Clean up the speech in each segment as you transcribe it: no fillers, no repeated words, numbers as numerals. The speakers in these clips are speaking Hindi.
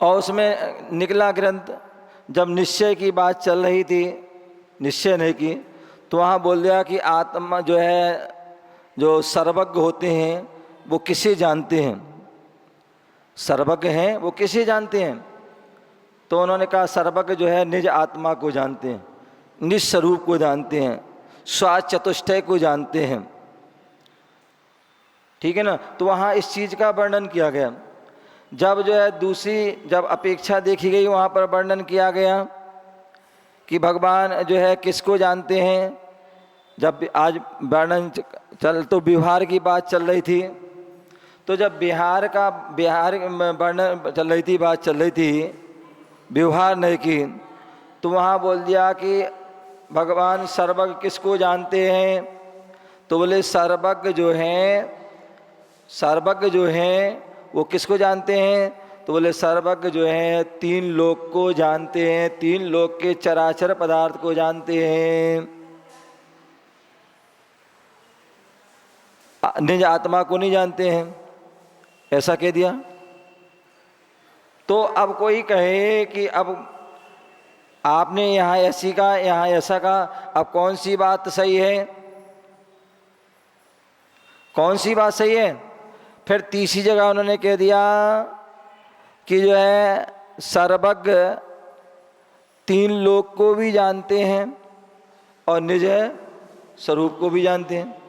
और उसमें निकला ग्रंथ, जब निश्चय की बात चल रही थी, निश्चय नहीं की, तो वहाँ बोल दिया कि आत्मा जो है, जो सर्वज्ञ होते हैं वो किसे जानते हैं, सर्वज्ञ हैं वो किसे जानते हैं। तो उन्होंने कहा सर्वज्ञ जो है निज आत्मा को जानते हैं, निज स्वरूप को जानते हैं, स्वाद चतुष्टय को जानते हैं। ठीक है ना। तो वहाँ इस चीज़ का वर्णन किया गया। जब जो है दूसरी जब अपेक्षा देखी गई, वहाँ पर वर्णन किया गया कि भगवान जो है किसको जानते हैं। जब आज वर्णन चल तो व्यवहार की बात चल रही थी, तो जब बिहार वर्णन चल रही थी, बात चल रही थी, व्यवहार नहीं की, तो वहाँ बोल दिया कि भगवान सर्वज्ञ किसको जानते हैं। तो बोले सर्वज्ञ जो हैं वो किसको जानते हैं। तो बोले सर्वज्ञ जो हैं तीन लोक को जानते हैं, तीन लोक के चराचर पदार्थ को जानते हैं, निज आत्मा को नहीं जानते हैं, ऐसा कह दिया। तो अब कोई कहे कि अब आपने यहाँ ऐसी कहा, यहाँ ऐसा कहा, अब कौन सी बात सही है, कौन सी बात सही है। फिर तीसरी जगह उन्होंने कह दिया कि जो है सर्वज्ञ तीन लोक को भी जानते हैं और निज स्वरूप को भी जानते हैं।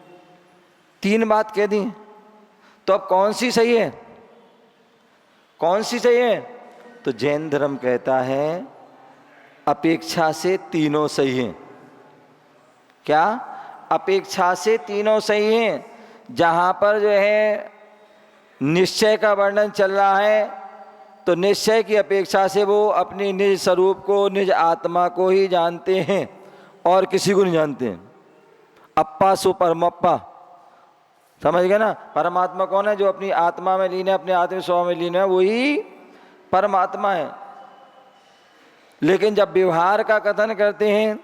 तीन बात कह दी। तो अब कौन सी सही है, कौन सी सही है। तो जैन धर्म कहता है अपेक्षा से तीनों सही हैं। क्या अपेक्षा से तीनों सही हैं। जहाँ पर जो है निश्चय का वर्णन चल रहा है, तो निश्चय की अपेक्षा से वो अपनी निज स्वरूप को, निज आत्मा को ही जानते हैं और किसी को नहीं जानते हैं। अप्पा सो परमप्पा, समझ गए ना। परमात्मा कौन है, जो अपनी आत्मा में लीन है, अपने आत्म स्वभाव में लीन है, वही परमात्मा है। लेकिन जब व्यवहार का कथन करते हैं,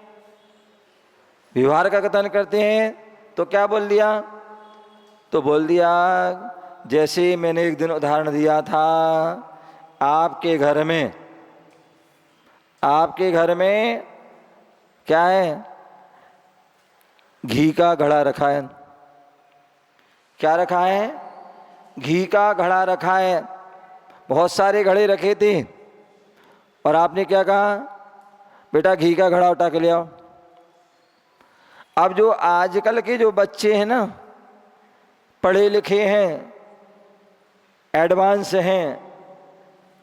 व्यवहार का कथन करते हैं, तो क्या बोल दिया। तो बोल दिया जैसे मैंने एक दिन उदाहरण दिया था, आपके घर में क्या है, घी का घड़ा रखा है। क्या रखा है, घी का घड़ा रखा है। बहुत सारे घड़े रखे थे और आपने क्या कहा, बेटा घी का घड़ा उठा के ले आओ। अब जो आजकल के जो बच्चे हैं ना, पढ़े लिखे हैं, एडवांस हैं,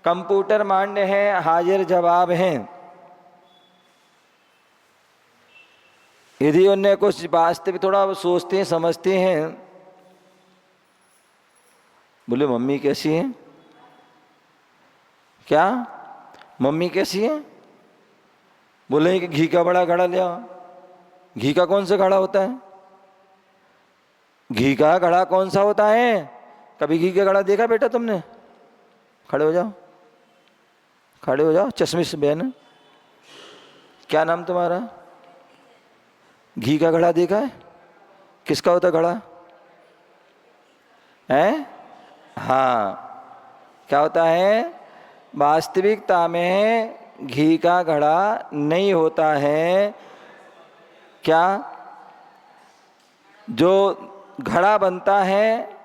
कंप्यूटर मांड हैं, हाजिर जवाब हैं, यदि उन्हें कुछ वास्तविक थोड़ा सोचते हैं, समझते हैं, बोले मम्मी कैसी है, क्या मम्मी कैसी है, बोले कि घी का बड़ा घड़ा ले आओ। घी का कौन सा घड़ा होता है, घी का घड़ा कौन सा होता है। कभी घी का घड़ा देखा बेटा तुमने। खड़े हो जाओ, खड़े हो जाओ। चश्मिश बहन, क्या नाम तुम्हारा। घी का घड़ा देखा है, किसका होता घड़ा है। हाँ, क्या होता है, वास्तविकता में घी का घड़ा नहीं होता है। क्या, जो घड़ा बनता है,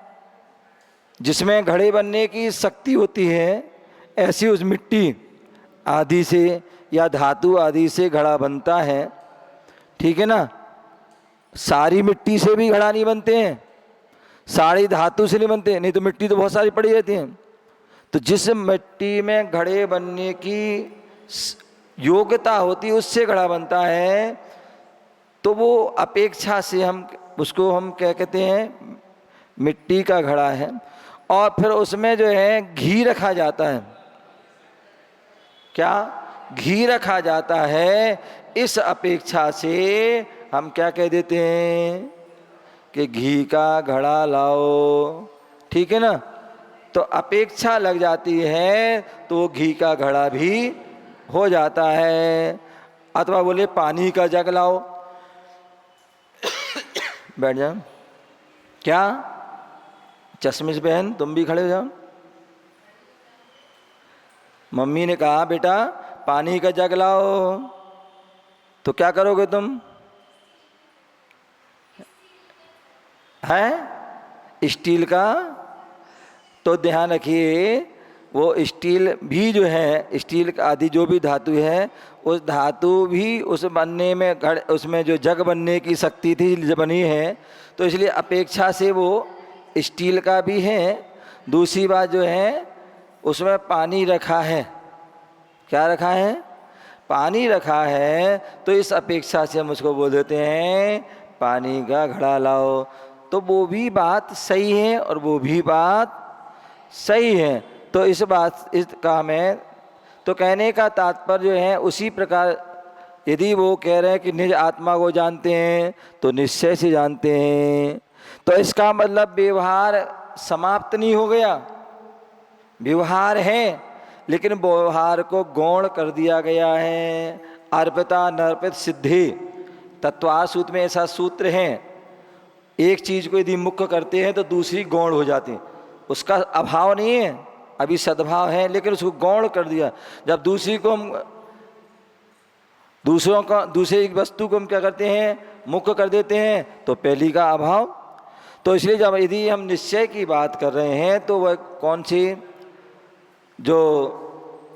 जिसमें घड़े बनने की शक्ति होती है, ऐसी उस मिट्टी आदि से या धातु आदि से घड़ा बनता है। ठीक है ना। सारी मिट्टी से भी घड़ा नहीं बनते हैं, सारी धातु से नहीं बनते, नहीं तो मिट्टी तो बहुत सारी पड़ी रहती हैं। तो जिस मिट्टी में घड़े बनने की योग्यता होती है, उससे घड़ा बनता है। तो वो अपेक्षा से हम उसको क्या कहते हैं, मिट्टी का घड़ा है। और फिर उसमें जो है घी रखा जाता है। क्या, घी रखा जाता है। इस अपेक्षा से हम क्या कह देते हैं कि घी का घड़ा लाओ। ठीक है ना। तो अपेक्षा लग जाती है तो वो घी का घड़ा भी हो जाता है। अथवा बोले पानी का जग लाओ, बैठ जाओ। क्या, चश्मिश बहन तुम भी खड़े हो जाओ। मम्मी ने कहा बेटा पानी का जग लाओ, तो क्या करोगे तुम? है स्टील का। तो ध्यान रखिए, वो स्टील भी जो है, स्टील आदि जो भी धातु है, उस धातु भी उस बनने में उसमें जो जग बनने की शक्ति थी जो बनी है, तो इसलिए अपेक्षा से वो स्टील का भी है। दूसरी बात जो है, उसमें पानी रखा है। क्या रखा है? पानी रखा है। तो इस अपेक्षा से हम उसको बोल देते हैं पानी का घड़ा लाओ। तो वो भी बात सही है और वो भी बात सही है। तो इस काम है। तो कहने का तात्पर्य जो है, उसी प्रकार यदि वो कह रहे हैं कि निज आत्मा को जानते हैं तो निश्चय से जानते हैं, तो इसका मतलब व्यवहार समाप्त नहीं हो गया। व्यवहार है, लेकिन व्यवहार को गौण कर दिया गया है। अर्पिता नर्पित सिद्धि, तत्वार सूत्र में ऐसा सूत्र है, एक चीज को यदि मुख्य करते हैं तो दूसरी गौण हो जाती है। उसका अभाव नहीं है, अभी सद्भाव है, लेकिन उसको गौण कर दिया। जब दूसरी को हम दूसरी वस्तु को हम क्या करते हैं, मुख्य कर देते हैं, तो पहली का अभाव। तो इसलिए जब यदि हम निश्चय की बात कर रहे हैं तो वह कौन सी जो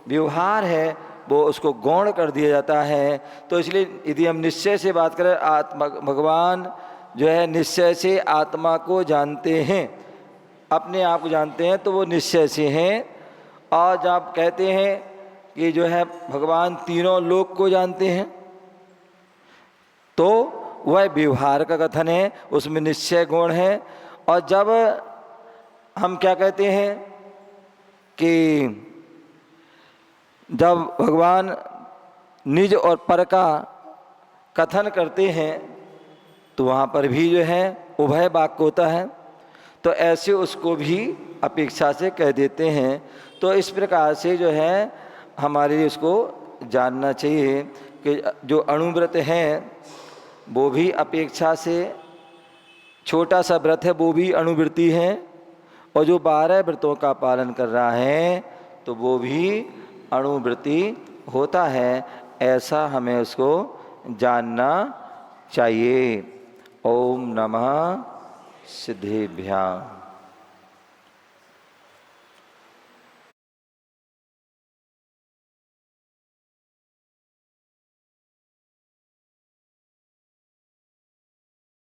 व्यवहार है वो उसको गौण कर दिया जाता है। तो इसलिए यदि हम निश्चय से बात करें, आत्मा भगवान जो है निश्चय से आत्मा को जानते हैं, अपने आप को जानते हैं, तो वो निश्चय से हैं। और जब कहते हैं कि जो है भगवान तीनों लोक को जानते हैं, तो वह व्यवहार का कथन है, उसमें निश्चय गुण है। और जब हम क्या कहते हैं कि जब भगवान निज और पर का कथन करते हैं, तो वहाँ पर भी जो है उभय वाक्य होता है, तो ऐसे उसको भी अपेक्षा से कह देते हैं। तो इस प्रकार से जो है हमारे उसको जानना चाहिए कि जो अणुव्रत हैं वो भी अपेक्षा से, छोटा सा व्रत है वो भी अणुवृत्ति है, और जो 12 व्रतों का पालन कर रहा है तो वो भी अणुवृत्ति होता है। ऐसा हमें उसको जानना चाहिए। ओम नमः सिद्धेभ्याम।